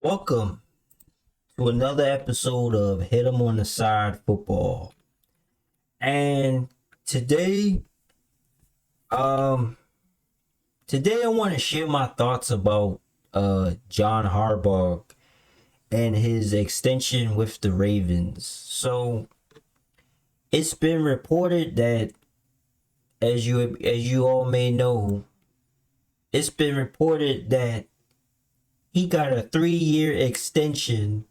Welcome to another episode of Hit 'em on the Side Football. And today, um, today I want to share my thoughts about John Harbaugh and his extension with the Ravens. So it's been reported that, as you all may know, it's been reported that he got a 3-year extension,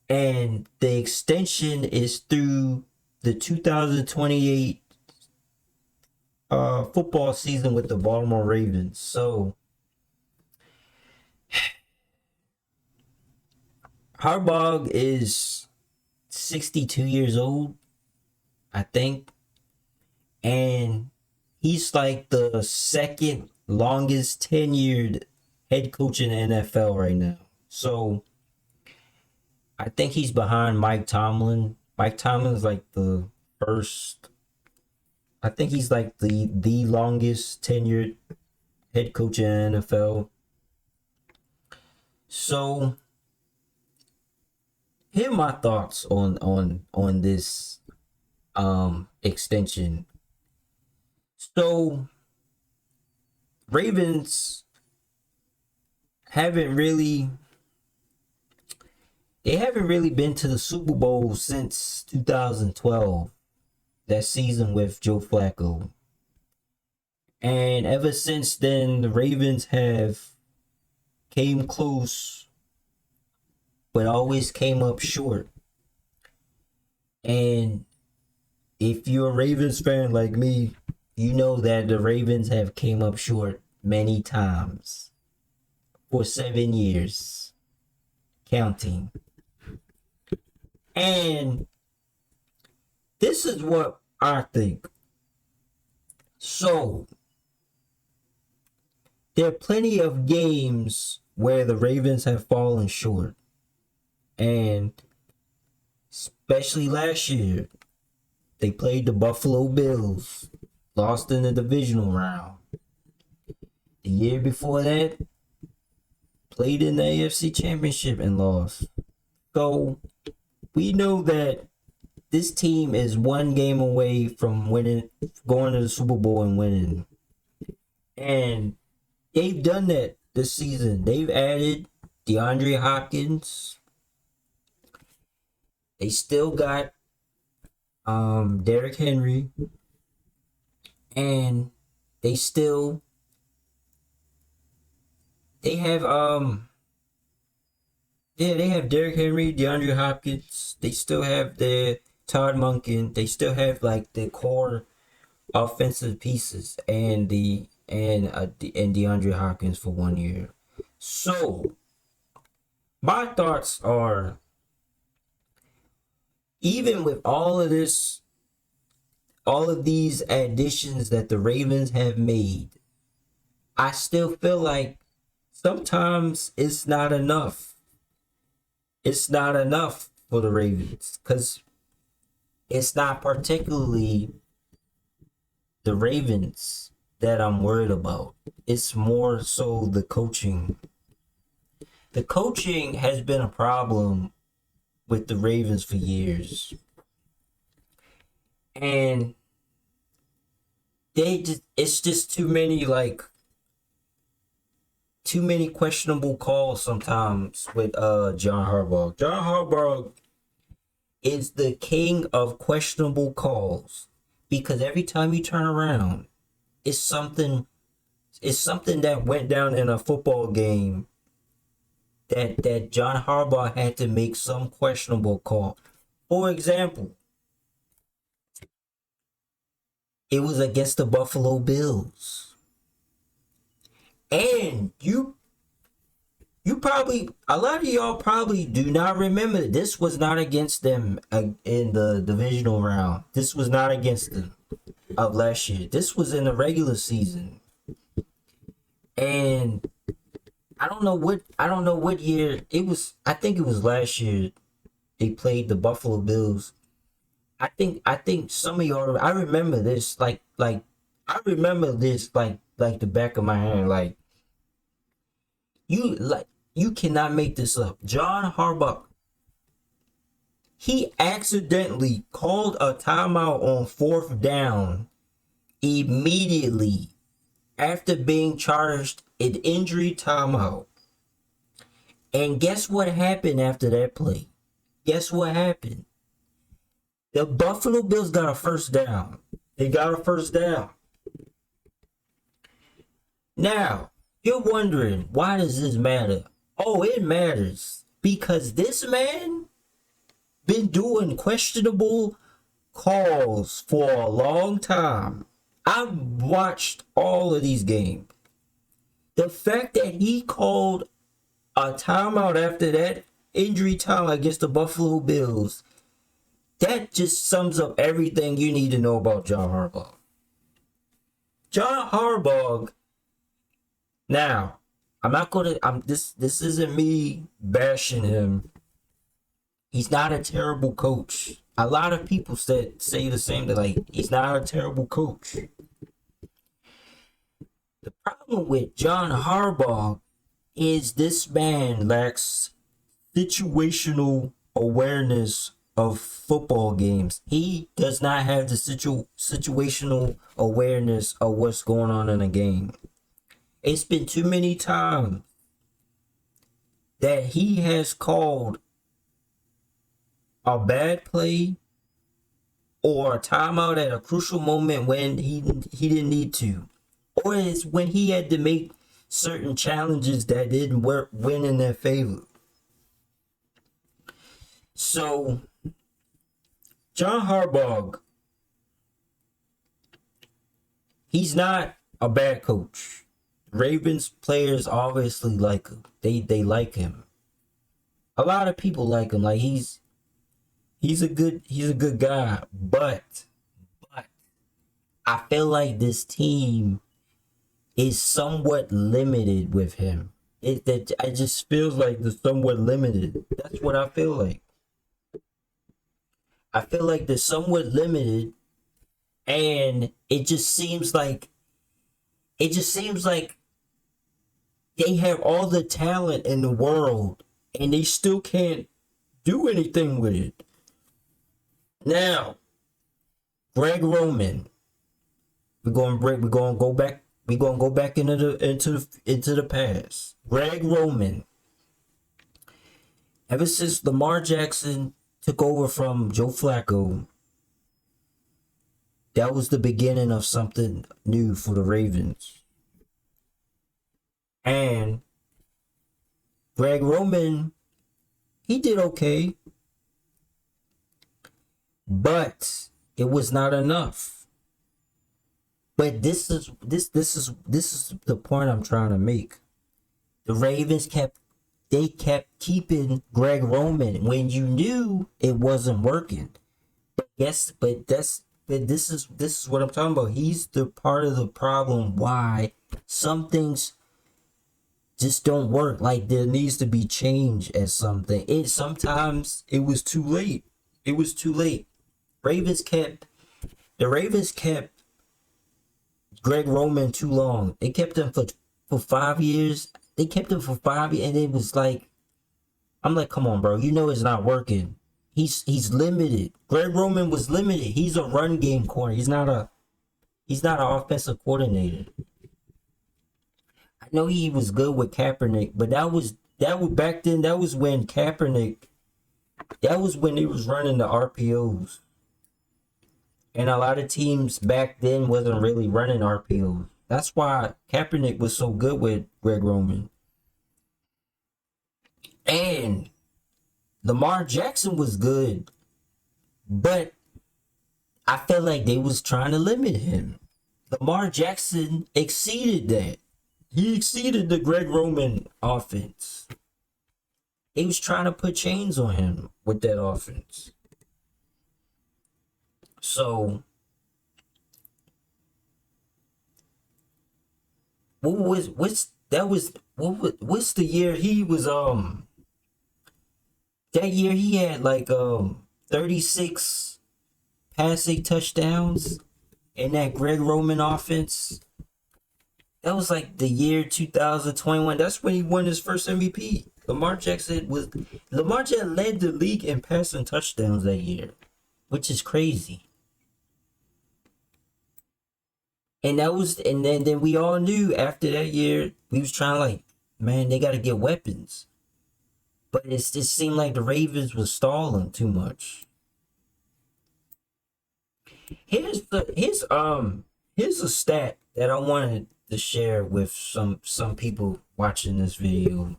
and the extension is through the 2028 football season with the Baltimore Ravens. So Harbaugh is 62 years old, I think, and he's like the second longest tenured head coach in the NFL right now. So I think he's behind Mike Tomlin. Mike Tomlin's like the first. I think he's like the longest tenured head coach in the NFL. So here are my thoughts on this extension. So Ravens haven't really they haven't really been to the Super Bowl since 2012, that season with Joe Flacco. And ever since then, the Ravens have came close, but always came up short. And if you're a Ravens fan like me, you know that the Ravens have came up short many times for 7 years, counting. And this is what I think. So there are plenty of games where the Ravens have fallen short. And especially last year, they played the Buffalo Bills, lost in the divisional round. The year before that, played in the AFC Championship and lost. So we know that this team is one game away from winning, going to the Super Bowl and winning. And they've done that this season. They've added DeAndre Hopkins. They still got Derrick Henry. And they have Derrick Henry, DeAndre Hopkins. They still have their Todd Monken. They still have like the core offensive pieces and DeAndre Hopkins for 1 year. So my thoughts are, even with all of these additions that the Ravens have made, I still feel like sometimes it's not enough. It's not enough for the Ravens, because it's not particularly the Ravens that I'm worried about. It's more so the coaching. The coaching has been a problem with the Ravens for years. And it's just too many questionable calls sometimes with John Harbaugh. John Harbaugh is the king of questionable calls, because every time you turn around, it's something that went down in a football game that John Harbaugh had to make some questionable call. For example, it was against the Buffalo Bills. And a lot of y'all probably do not remember, this was not against them in the divisional round. This was not against them of last year. This was in the regular season. And I don't know what year it was. I think it was last year they played the Buffalo Bills. I think some of y'all, I remember this like the back of my hand. Like, You cannot make this up. John Harbaugh, he accidentally called a timeout on 4th down immediately after being charged an injury timeout. And guess what happened after that play? Guess what happened? The Buffalo Bills got a first down. They got a first down. Now, you're wondering, why does this matter? Oh, it matters because this man been doing questionable calls for a long time. I've watched all of these games. The fact that he called a timeout after that injury time against the Buffalo Bills, that just sums up everything you need to know about John Harbaugh. John Harbaugh. Now, this isn't me bashing him. He's not a terrible coach. A lot of people say the same thing, like he's not a terrible coach. The problem with John Harbaugh is this man lacks situational awareness of football games. He does not have the situational awareness of what's going on in a game. It's been too many times that he has called a bad play or a timeout at a crucial moment when he didn't need to. Or it's when he had to make certain challenges that didn't win in their favor. So, John Harbaugh, he's not a bad coach. Ravens players obviously like him. They like him. A lot of people like him. Like he's a good guy. But I feel like this team is somewhat limited with it just feels like they're somewhat limited. That's what I feel like. I feel like they're somewhat limited, and it just seems like they have all the talent in the world and they still can't do anything with it. Now, Greg Roman, we're gonna go back into the past. Greg Roman. Ever since Lamar Jackson took over from Joe Flacco, that was the beginning of something new for the Ravens. And Greg Roman, he did okay, but it was not enough. But this is the point I'm trying to make. The Ravens kept keeping Greg Roman when you knew it wasn't working. But this is what I'm talking about. He's the part of the problem why some things just don't work. Like there needs to be change at something. Sometimes it was too late. It was too late. The Ravens kept Greg Roman too long. They kept him for 5 years. They kept him for 5 years, and it was like, I'm like, come on, bro. You know it's not working. He's limited. Greg Roman was limited. He's a run game corner. He's not an offensive coordinator. I know he was good with Kaepernick, but that was back then. That was when Kaepernick. That was when he was running the RPOs. And a lot of teams back then wasn't really running RPOs. That's why Kaepernick was so good with Greg Roman. And Lamar Jackson was good. But I felt like they was trying to limit him. Lamar Jackson exceeded that. He exceeded the Greg Roman offense. They was trying to put chains on him with that offense. So what's the year he was that year he had like 36 passing touchdowns in that Greg Roman offense? That was like the year 2021. That's when he won his first MVP. Lamar Jackson led the league in passing touchdowns that year, which is crazy. And then we all knew after that year, we was trying to like, man, they got to get weapons. But it just seemed like the Ravens was stalling too much. Here's a stat that I wanted to share with some people watching this video.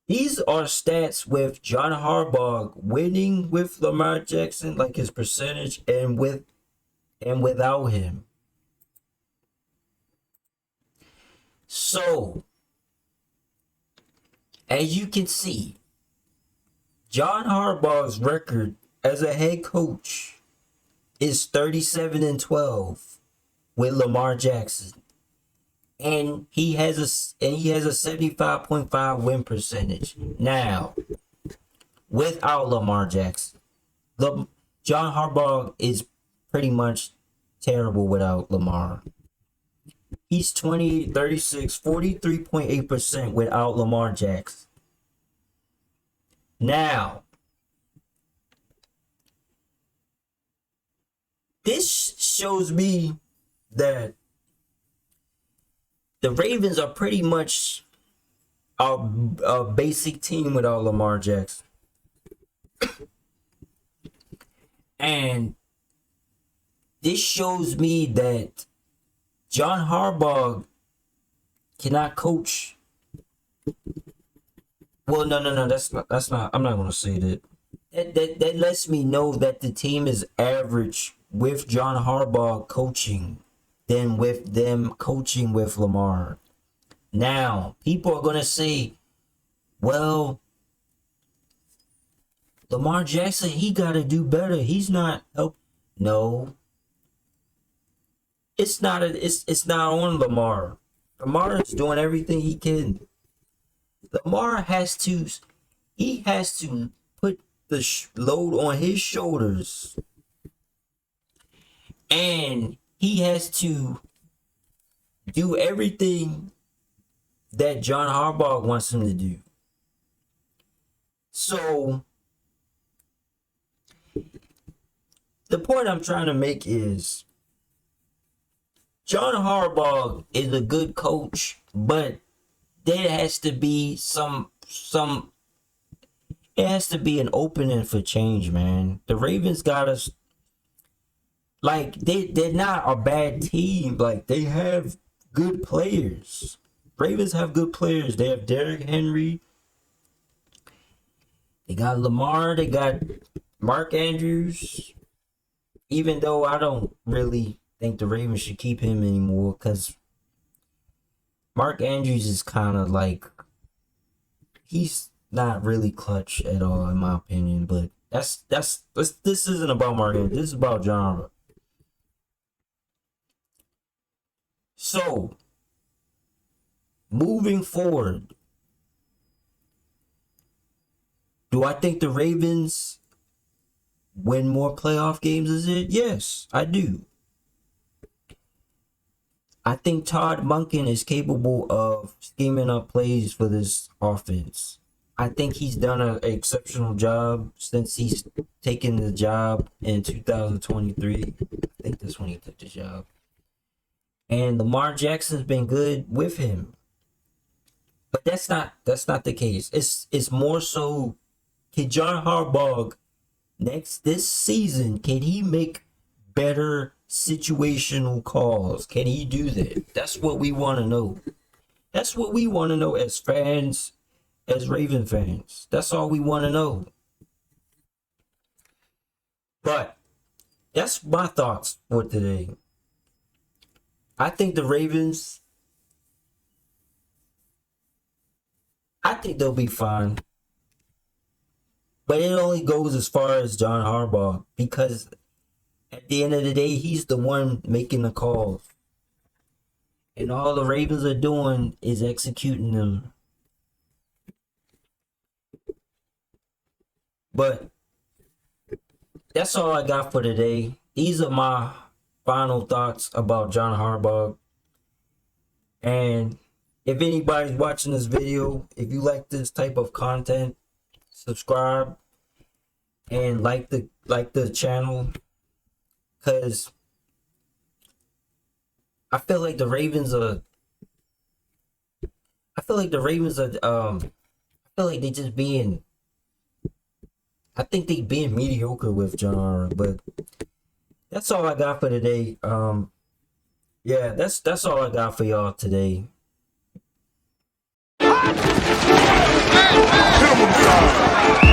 These are stats with John Harbaugh winning with Lamar Jackson, like his percentage, and without him. So, as you can see, John Harbaugh's record as a head coach is 37-12 with Lamar Jackson. And he has a 75.5 win percentage. Now, without Lamar Jackson, John Harbaugh is pretty much terrible without Lamar. He's 28-36, 43.8% without Lamar Jackson. Now, this shows me that the Ravens are pretty much a basic team without Lamar Jackson. And this shows me that John Harbaugh cannot coach. Well, no. That's not. I'm not gonna say that. That lets me know that the team is average with John Harbaugh coaching than with them coaching with Lamar. Now, people are gonna say, well, Lamar Jackson, he gotta do better. He's not help. No. It's not on Lamar. Lamar is doing everything he can. Lamar has to put the load on his shoulders. And he has to do everything that John Harbaugh wants him to do. So, the point I'm trying to make is John Harbaugh is a good coach, but there has to be it has to be an opening for change, man. The Ravens got us. Like, they're not a bad team. Like, they have good players. Ravens have good players. They have Derrick Henry. They got Lamar. They got Mark Andrews. Even though I don't really think the Ravens should keep him anymore, because Mark Andrews is kind of like, he's not really clutch at all, in my opinion. But this isn't about Mark Andrews. This is about John Harbaugh. So, moving forward, do I think the Ravens win more playoff games as it? Yes, I do. I think Todd Monken is capable of scheming up plays for this offense. I think he's done an exceptional job since he's taken the job in 2023. I think that's when he took the job. And Lamar Jackson's been good with him. But that's not the case. It's more so, can John Harbaugh this season, can he make better situational calls? Can he do that? That's what we want to know. That's what we want to know as fans, as Raven fans. That's all we want to know. But that's my thoughts for today. I think the Ravens, I think they'll be fine. But it only goes as far as John Harbaugh, because at the end of the day, he's the one making the calls. And all the Ravens are doing is executing them. But that's all I got for today. These are my final thoughts about John Harbaugh. And if anybody's watching this video, if you like this type of content, subscribe and like the channel, because I feel like the Ravens are I feel like the Ravens are I feel like they just being I think they being mediocre with John Harbaugh. But that's all I got for today. Yeah, that's all I got for y'all today. Helm.